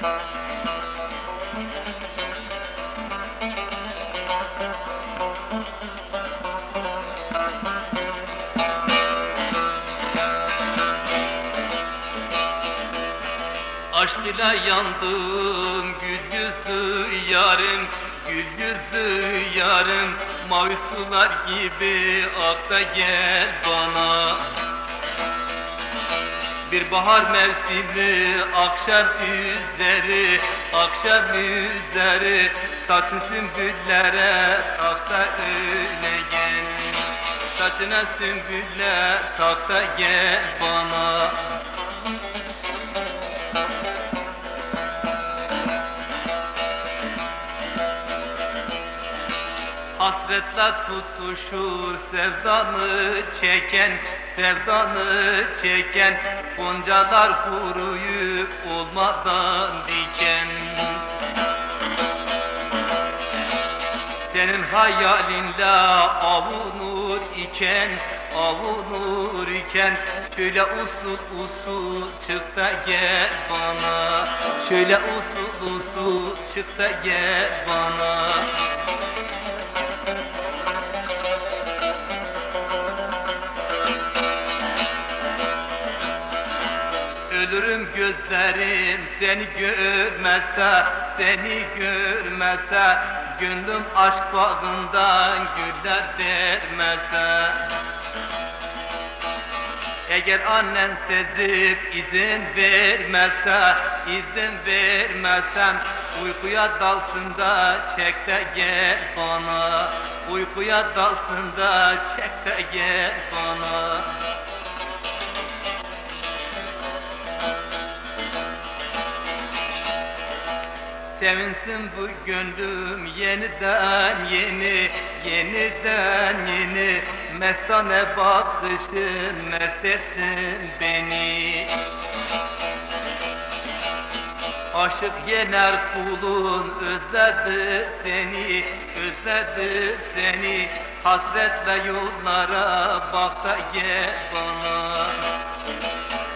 Aşk ile yandım gül yüzlü yarım, gül yüzlü yarım. Mavi sular gibi ak da gel bana. Bir bahar mevsimi akşam üzeri, akşam üzeri. Saçın sümbüllere tak da öyle gel. Saçına sümbüller tak da gel bana. Hasretle tutuşur sevdanı çeken, sevdanı çeken. Goncalar kuruyup olmadan diken. Senin hayalinle avunur iken, avunur iken. Şöyle usul usul çık da gel bana. Şöyle usul usul çık da gel bana. Ölürüm gözlerim seni görmese, seni görmese. Gönlüm aşk bağından güller vermese. Eğer annen sezip izin vermese, izin vermesem. Uykuya dalsın da çek de gel bana. Uykuya dalsın da çek de gel bana. Sevinsin bu gönlüm yeniden yeni, yeniden yeni. Mestane bakışın mest etsin beni. Aşık yener kulun özledi seni, özledi seni. Hasretle yollara bak da gel bana.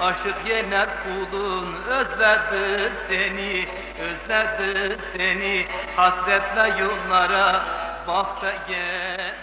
Aşık yener kulun özledi seni, özledi seni. Hasretle yollara bak da gel.